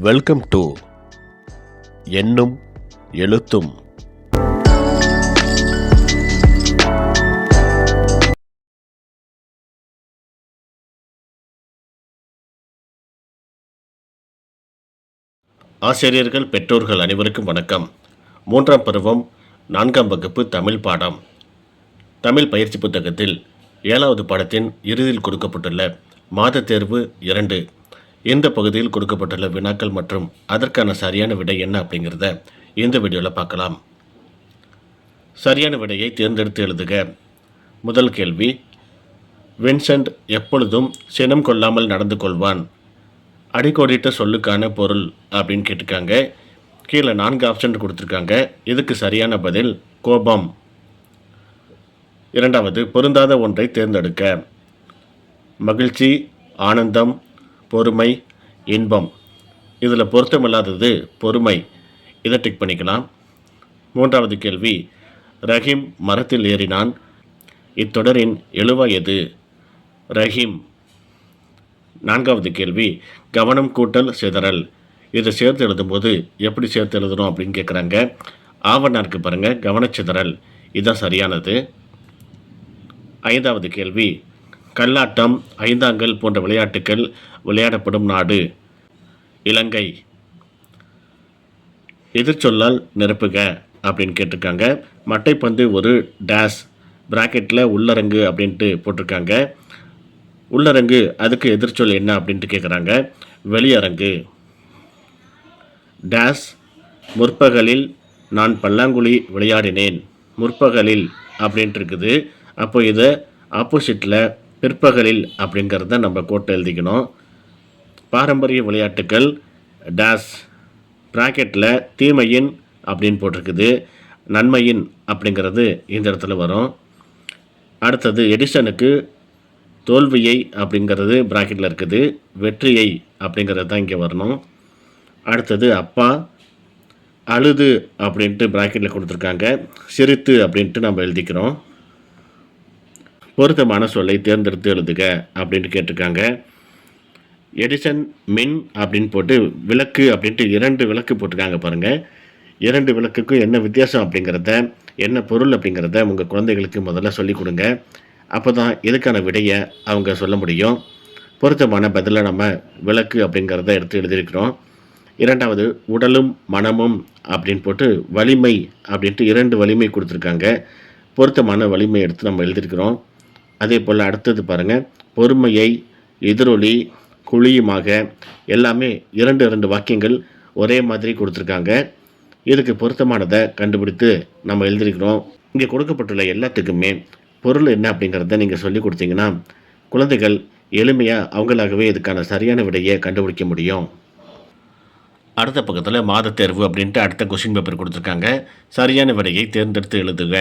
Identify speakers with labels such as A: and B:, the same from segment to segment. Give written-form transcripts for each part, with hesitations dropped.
A: Welcome to எண்ணும் எழுத்தும். ஆசிரியர்கள், பெற்றோர்கள் அனைவருக்கும் வணக்கம். 3ஆம் பருவம் 4ஆம் வகுப்பு தமிழ் பாடம். தமிழ் பயிற்சி புத்தகத்தில் 7வது பாடத்தின் இறுதியில் கொடுக்கப்பட்டுள்ள மாத தேர்வு 2 இந்த பகுதியில் கொடுக்கப்பட்டுள்ள வினாக்கள் மற்றும் அதற்கான சரியான விடை என்ன அப்படிங்கிறத இந்த வீடியோவில் பார்க்கலாம். சரியான விடையை தேர்ந்தெடுத்து எழுதுக. முதல் கேள்வி, வின்சென்ட் எப்பொழுதும் சினம் கொள்ளாமல் நடந்து கொள்வான். அடிக்கோடிட்ட சொல்லுக்கான பொருள் அப்படின்னு கேட்டிருக்காங்க. கீழே 4 ஆப்ஷன் கொடுத்துருக்காங்க. இதுக்கு சரியான பதில் கோபம். இரண்டாவது, பொருந்தாத ஒன்றை தேர்ந்தெடுக்க. மகிழ்ச்சி, ஆனந்தம், பொறுமை, இன்பம். இதில் பொருத்தமில்லாதது பொறுமை. இதை டிக் பண்ணிக்கலாம். 3வது கேள்வி, ரஹீம் மரத்தில் ஏறினான். இத்தொடரின் எழுவாய் எது? ரஹீம். 4வது கேள்வி, கவனம் கூட்டல் சிதறல். இதை சேர்த்து எழுதும்போது எப்படி சேர்த்து எழுதணும் அப்படின்னு கேட்குறாங்க. ஆவணா இருக்கு பாருங்கள், கவனச்சிதறல். இதுதான் சரியானது. 5வது கேள்வி, கல்லாட்டம், ஐந்தாங்கல் போன்ற விளையாட்டுக்கள் விளையாடப்படும் நாடு. இலங்கை. எதிர்ச்சொல்லால் நிரப்புக அப்படின்னு கேட்டிருக்காங்க. மட்டைப்பந்து ஒரு டேஸ் பிராக்கெட்டில் உள்ளரங்கு அப்படின்ட்டு போட்டிருக்காங்க. உள்ளரங்கு அதுக்கு எதிர்ச்சொல் என்ன அப்படின்ட்டு கேட்குறாங்க. வெளியரங்கு. டேஸ் முற்பகலில் நான் பல்லாங்குழி விளையாடினேன். முற்பகலில் அப்படின்ட்டு இருக்குது. அப்போ இதை ஆப்போசிட்டில் பிற்பகலில் அப்படிங்கிறத நம்ம கோட்டை எழுதிக்கணும். பாரம்பரிய விளையாட்டுக்கள் டேஸ் ப்ராக்கெட்டில் தீமையின் அப்படின்னு போட்டிருக்குது. நன்மையின் அப்படிங்கிறது இந்த இடத்துல வரும். அடுத்தது, எடிசனுக்கு தோல்வியை அப்படிங்கிறது ப்ராக்கெட்டில் இருக்குது. வெற்றியை அப்படிங்கிறது தான் இங்கே வரணும். அடுத்தது, அப்பா அழுது அப்படின்ட்டு ப்ராக்கெட்டில் கொடுத்துருக்காங்க. சிரித்து அப்படின்ட்டு நம்ம எழுதிக்கிறோம். பொருத்தமான சொல்லை தேர்ந்தெடுத்து எழுதுக அப்படின்ட்டு கேட்டிருக்காங்க. எடிசன் மின் அப்படின்னு போட்டு விளக்கு அப்படின்ட்டு 2 விளக்கு போட்டிருக்காங்க பாருங்கள். 2 விளக்குக்கும் என்ன வித்தியாசம் அப்படிங்கிறத, என்ன பொருள் அப்படிங்கிறத உங்கள் குழந்தைகளுக்கு முதல்ல சொல்லிக் கொடுங்க. அப்போ தான் இதுக்கான விடையை அவங்க சொல்ல முடியும். பொருத்தமான பதிலை நம்ம விளக்கு அப்படிங்கிறத எடுத்து எழுதியிருக்கிறோம். 2வது, உடலும் மனமும் அப்படின்னு போட்டு வலிமை அப்படின்ட்டு 2 வலிமை கொடுத்துருக்காங்க. பொருத்தமான வலிமை எடுத்து நம்ம எழுதியிருக்கிறோம். அதே போல் அடுத்தது பாருங்கள், பொறுமையை, எதிரொலி, குழியுமாக எல்லாமே 2 வாக்கியங்கள் ஒரே மாதிரி கொடுத்துருக்காங்க. இதுக்கு பொருத்தமானதை கண்டுபிடித்து நம்ம எழுதியிருக்கிறோம். இங்கே கொடுக்கப்பட்டுள்ள எல்லாத்துக்குமே பொருள் என்ன அப்படிங்கிறத நீங்கள் சொல்லி கொடுத்தீங்கன்னா குழந்தைகள் எளிமையாக அவங்களாகவே இதுக்கான சரியான விடையை கண்டுபிடிக்க முடியும். அடுத்த பக்கத்தில் மாத தேர்வு அப்படின்ட்டு அடுத்த கொஸ்டின் பேப்பர் கொடுத்துருக்காங்க. சரியான விடையை தேர்ந்தெடுத்து எழுதுக.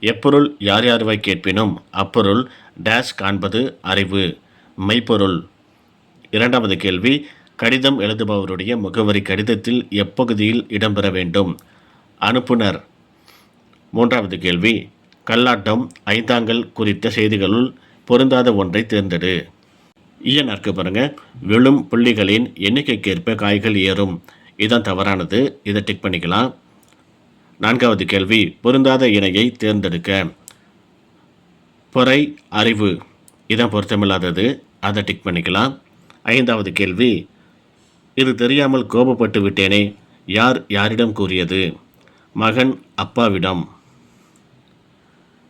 A: எப்பொருள் யார் யார்வாய் கேட்பினும் அப்பொருள் டேஷ் காண்பது அறிவு. மெய்ப்பொருள். 2வது கேள்வி, கடிதம் எழுதுபவருடைய முகவரி கடிதத்தில் எப்பகுதியில் இடம்பெற வேண்டும்? அனுப்புனர். 3வது கேள்வி, கல்லாட்டம், ஐந்தாங்கல் குறித்த செய்திகளுள் பொருந்தாத ஒன்றை தேர்ந்தெடு. இருக்கு பாருங்கள், விழும் புள்ளிகளின் எண்ணிக்கைக்கேற்ப காய்கள் ஏறும். இதுதான் தவறானது. இதை டிக் பண்ணிக்கலாம். 4வது கேள்வி, பொருந்தாத இணையை தேர்ந்தெடுக்க. பொறை, அறிவு. இதான் பொருத்தமில்லாதது. அதை டிக் பண்ணிக்கலாம். 5வது கேள்வி, இது தெரியாமல் கோபப்பட்டு விட்டேனே, யார் யாரிடம் கூறியது? மகன் அப்பாவிடம்.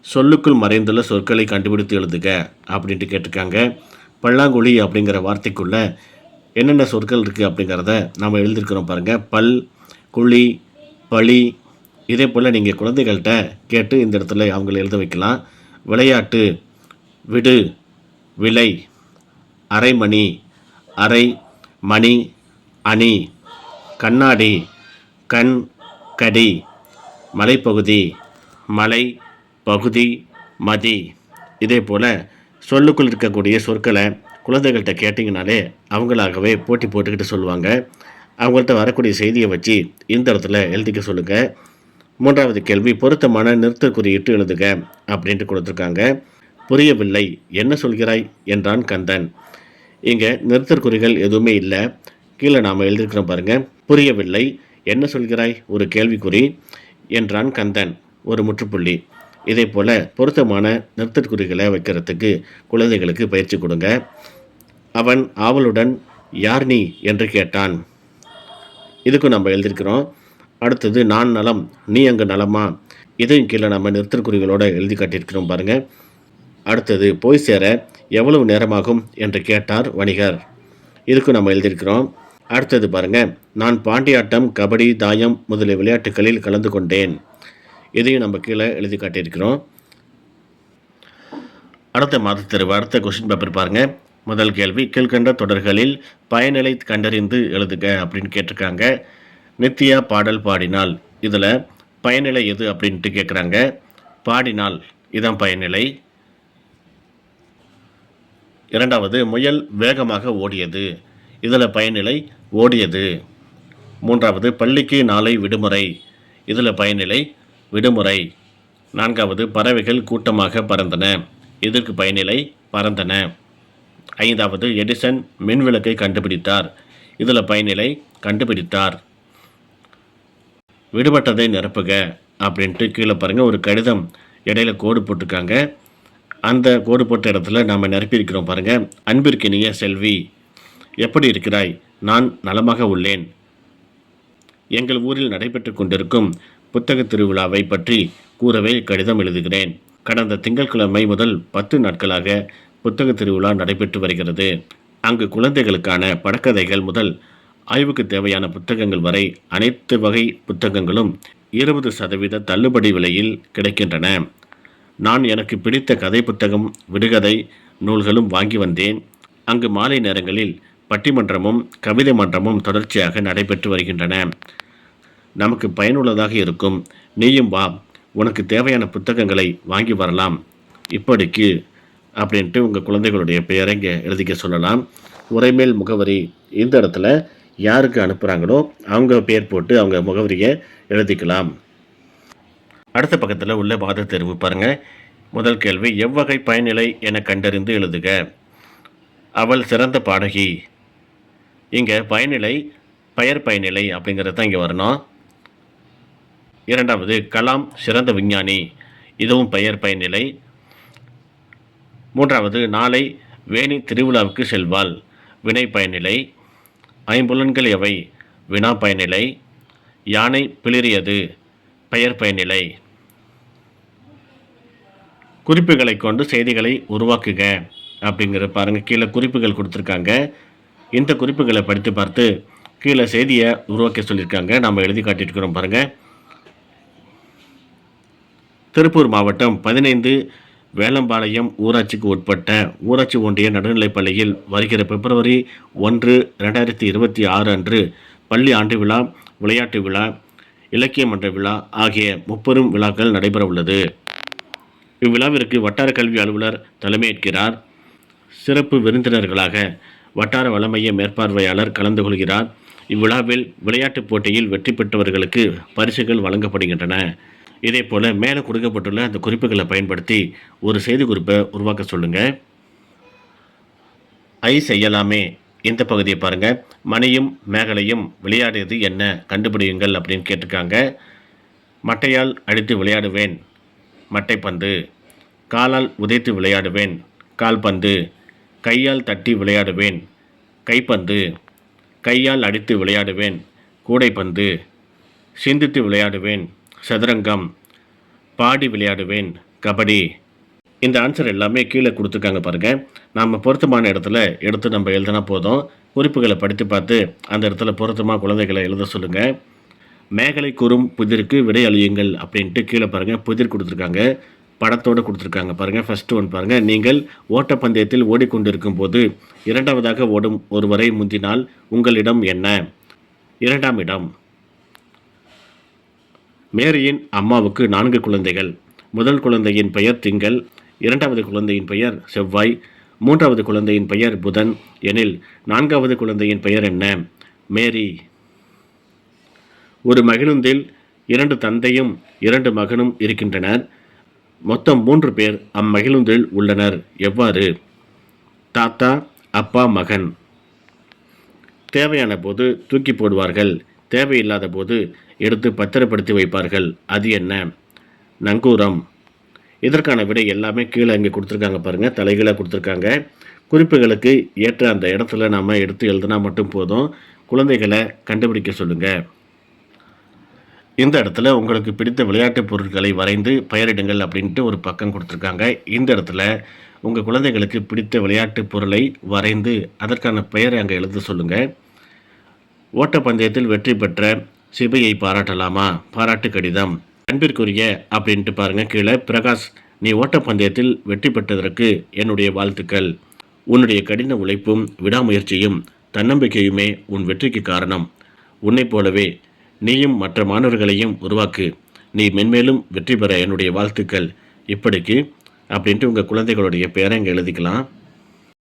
A: சொல்லுக்குள் மறைந்துள்ள சொற்களை கண்டுபிடித்து எழுதுக அப்படின்ட்டு கேட்டிருக்காங்க. பல்லாங்குழி அப்படிங்கிற வார்த்தைக்குள்ள என்னென்ன சொற்கள் இருக்குது அப்படிங்கிறத நம்ம எழுதியிருக்கிறோம் பாருங்கள். பல், குழி, பழி. இதே போல் நீங்கள் குழந்தைகள்கிட்ட கேட்டு இந்த இடத்துல அவங்கள எழுத வைக்கலாம். விளையாட்டு, விடு, விலை, அரைமணி, அரை, மணி, அணி, கண்ணாடி, கண், கடி, மலைப்பகுதி, மலை, பகுதி, மதி. இதே போல் சொல்லுக்குள் இருக்கக்கூடிய சொற்களை குழந்தைகள்கிட்ட கேட்டிங்கனாலே அவங்களாகவே போட்டி போட்டுக்கிட்டு சொல்லுவாங்க. அவங்கள்ட்ட வரக்கூடிய செய்தியை வச்சு இந்த இடத்துல எழுதிக்க சொல்லுங்கள். 3வது கேள்வி, பொருத்தமான நிறுத்த குறியிட்டு எழுதுக அப்படின்ட்டு கொடுத்துருக்காங்க. புரியவில்லை, என்ன சொல்கிறாய் என்றான் கந்தன். இங்கே நிறுத்தற்குறிகள் எதுவுமே இல்லை. கீழே நாம் எழுதியிருக்கிறோம் பாருங்கள். புரியவில்லை, என்ன சொல்கிறாய், ஒரு கேள்விக்குறி என்றான் கந்தன், ஒரு முற்றுப்புள்ளி. இதே போல் பொருத்தமான நிறுத்தற்குறிகளை வைக்கிறதுக்கு குழந்தைகளுக்கு பயிற்சி கொடுங்க. அவன் ஆவலுடன் யார் நீ என்று கேட்டான். இதுக்கும் நம்ம எழுதியிருக்கிறோம். அடுத்தது நான் நலம், நீ அங்கு நலமா, இதையும் கீழே நம்ம நிறுத்தற்குறிகளோடு எழுதி காட்டியிருக்கிறோம் பாருங்கள். அடுத்தது போய் சேர எவ்வளவு நேரமாகும் என்று கேட்டார் வணிகர். இதுக்கும் நம்ம எழுதியிருக்கிறோம். அடுத்தது பாருங்கள், நான் பாண்டியாட்டம், கபடி, தாயம் முதலிய விளையாட்டுகளில் கலந்து கொண்டேன். இதையும் நம்ம கீழே எழுதி காட்டியிருக்கிறோம். அடுத்த மாதத்தெருவு, அடுத்த கொஸ்டின் பேப்பர் பாருங்கள். முதல் கேள்வி, கீழ்கண்ட தொடர்களில் பயனிலை கண்டறிந்து எழுதுக அப்படின்னு கேட்டிருக்காங்க. நித்யா பாடல் பாடினாள், இதில் பயனிலை எது அப்படின்ட்டு கேட்குறாங்க. பாடினாள் இதான் பயனிலை. இரண்டாவது, முயல் வேகமாக ஓடியது, இதில் பயனிலை ஓடியது. மூன்றாவது, பள்ளிக்கு நாளை விடுமுறை, இதில் பயனிலை விடுமுறை. நான்காவது, பறவைகள் கூட்டமாக பறந்தன, இதற்கு பயனிலை பறந்தன. ஐந்தாவது, எடிசன் மின்விளக்கை கண்டுபிடித்தார், இதில் பயனிலை கண்டுபிடித்தார். விடுபட்டதை நிரப்புக அப்படின்ட்டு கீழே பாருங்கள், ஒரு கடிதம் இடையில கோடு போட்டிருக்காங்க. அந்த கோடு போட்ட இடத்துல நாம் நிரப்பியிருக்கிறோம் பாருங்கள். அன்பிற்கினிய செல்வி, எப்படி இருக்கிறாய், நான் நலமாக உள்ளேன். எங்கள் ஊரில் நடைபெற்று கொண்டிருக்கும் புத்தக திருவிழாவை பற்றி கூறவே கடிதம் எழுதுகிறேன். கடந்த திங்கட்கிழமை முதல் 10 நாட்களாக புத்தக திருவிழா நடைபெற்று வருகிறது. அங்கு குழந்தைகளுக்கான படக்கதைகள் முதல் ஆய்வுக்கு தேவையான புத்தகங்கள் வரை அனைத்து வகை புத்தகங்களும் 20% தள்ளுபடி விலையில் கிடைக்கின்றன. நான் எனக்கு பிடித்த கதை புத்தகம், விடுகதை நூல்களும் வாங்கி வந்தேன். அங்கு மாலை நேரங்களில் பட்டிமன்றமும் கவிதை மன்றமும் தொடர்ச்சியாக நடைபெற்று வருகின்றன. நமக்கு பயனுள்ளதாக இருக்கும், நீயும் வா, உனக்கு தேவையான புத்தகங்களை வாங்கி வரலாம். இப்படிக்கு அப்படின்ட்டு உங்கள் குழந்தைகளுடைய பெயரை இங்கே எழுதிக்க சொல்லலாம். உரைமேல் முகவரி, இந்த இடத்துல யாருக்கு அனுப்புகிறாங்களோ அவங்க பேர் போட்டு அவங்க முகவரியை எழுதிக்கலாம். அடுத்த பக்கத்தில் உள்ள பாத தேர்வு பாருங்கள். முதல் கேள்வி, எவ்வகை பயனிலை என கண்டறிந்து எழுதுக. அவள் சிறந்த பாடகி, இங்கே பயனிலை பெயர் பயனிலை அப்படிங்கிறது தான் இங்கே வரணும். இரண்டாவது, கலாம் சிறந்த விஞ்ஞானி, இதுவும் பெயர் பயனிலை. மூன்றாவது, நாளை வேணி திருவிழாவுக்கு செல்வாள், வினை பயனிலை. ஐம்புலன்கள் எவை, வினா பயனிலை. யானை பிளிரியது, பெயர் பயனிலை. குறிப்புகளை கொண்டு செய்திகளை உருவாக்குக அப்படிங்கிற பாருங்கள். கீழே குறிப்புகள் கொடுத்துருக்காங்க. இந்த குறிப்புகளை படித்து பார்த்து கீழே செய்தியை உருவாக்க சொல்லியிருக்காங்க. நம்ம எழுதி காட்டியிருக்கிறோம் பாருங்கள். திருப்பூர் மாவட்டம் 15 வேலம்பாளையம் ஊராட்சிக்கு உட்பட்ட ஊராட்சி ஒன்றிய நடுநிலைப்பள்ளியில் வருகிற பிப்ரவரி 1, 2026 அன்று பள்ளி ஆண்டு விழா, விளையாட்டு விழா, இலக்கிய மன்ற விழா ஆகிய 30 விழாக்கள் நடைபெற உள்ளது. இவ்விழாவிற்கு வட்டார கல்வி அலுவலர் தலைமையேற்கிறார். சிறப்பு விருந்தினர்களாக வட்டார வளமைய மேற்பார்வையாளர் கலந்து கொள்கிறார். இவ்விழாவில் விளையாட்டுப் போட்டியில் வெற்றி பெற்றவர்களுக்கு பரிசுகள் வழங்கப்படுகின்றன. இதே போல் மேலே கொடுக்கப்பட்டுள்ள அந்த குறிப்புகளை பயன்படுத்தி ஒரு செய்தி குறிப்பை உருவாக்க சொல்லுங்கள். ஐ செய்யலாமே, இந்த பகுதியை பாருங்கள். மணியும் மேகலையும் விளையாடியது என்ன, கண்டுபிடியுங்கள் அப்படின்னு கேட்டிருக்காங்க. மட்டையால் அடித்து விளையாடுவேன், மட்டைப்பந்து. காலால் உதைத்து விளையாடுவேன், கால்பந்து. கையால் தட்டி விளையாடுவேன், கைப்பந்து. கையால் அடித்து விளையாடுவேன், கூடைப்பந்து. சிந்தித்து விளையாடுவேன், சதுரங்கம். பாடி விளையாடுவேன், கபடி. இந்த ஆன்சர் எல்லாமே கீழே கொடுத்துருக்காங்க பாருங்கள். நம்ம பொருத்தமான இடத்துல எடுத்து நம்ம எழுதினா போதும். குறிப்புகளை படித்து பார்த்து அந்த இடத்துல பொருத்தமாக குழந்தைகளை எழுத சொல்லுங்கள். மேகலை கூறும் புதிருக்கு விடை அழியுங்கள் அப்படின்ட்டு கீழே பாருங்கள் புதிர் கொடுத்துருக்காங்க, படத்தோடு கொடுத்துருக்காங்க பாருங்கள். ஃபஸ்ட்டு ஒன்று பாருங்கள். நீங்கள் ஓட்டப்பந்தயத்தில் ஓடிக்கொண்டிருக்கும் போது இரண்டாவதாக ஓடும் ஒருவரை முந்தினால் உங்களிடம் என்ன? 2ஆம் இடம். மேரியின் அம்மாவுக்கு 4 குழந்தைகள். முதல் குழந்தையின் பெயர் திங்கள், 2வது குழந்தையின் பெயர் செவ்வாய், 3வது குழந்தையின் பெயர் புதன் எனில் 4வது குழந்தையின் பெயர் என்ன? மேரி. ஒரு மகிழுந்தில் 2 தந்தையும் 2 மகனும் இருக்கின்றனர். மொத்தம் 3 பேர் அம்மகிழுந்தில் உள்ளனர். எவ்வாறு? தாத்தா, அப்பா, மகன். தேவையான போது தூக்கி போடுவார்கள், தேவையில்லாத போது எடுத்து பத்திரப்படுத்தி வைப்பார்கள். அது என்ன? நங்கூரம். இதற்கான விடை எல்லாமே கீழே இங்கே கொடுத்துருக்காங்க பாருங்கள், தலைகீழாக கொடுத்துருக்காங்க. குறிப்புகளுக்கு ஏற்ற அந்த இடத்துல நாம் எடுத்து எழுதினா மட்டும் போதும். குழந்தைகளை கண்டுபிடிக்க சொல்லுங்கள். இந்த இடத்துல உங்களுக்கு பிடித்த விளையாட்டுப் பொருட்களை வரைந்து பெயரிடுங்கள் அப்படின்ட்டு ஒரு பக்கம் கொடுத்துருக்காங்க. இந்த இடத்துல உங்கள் குழந்தைகளுக்கு பிடித்த விளையாட்டுப் பொருளை வரைந்து அதற்கான பெயரை அங்கே எழுத சொல்லுங்கள். ஓட்டப்பந்தயத்தில் வெற்றி பெற்ற சிபையை பாராட்டலாமா? பாராட்டு கடிதம். அன்பிற்குரிய அப்படின்ட்டு பாருங்கள் கீழே. பிரகாஷ், நீ ஓட்டப்பந்தயத்தில் வெற்றி பெற்றதற்கு என்னுடைய வாழ்த்துக்கள். உன்னுடைய கடின உழைப்பும் விடாமுயற்சியும் தன்னம்பிக்கையுமே உன் வெற்றிக்கு காரணம். உன்னைப் போலவே நீயும் மற்ற மாணவர்களையும் உருவாக்கு. நீ மென்மேலும் வெற்றி பெற என்னுடைய வாழ்த்துக்கள். இப்படிக்கு அப்படின்ட்டு உங்கள் குழந்தைகளுடைய பேரை இங்கே எழுதிக்கலாம்.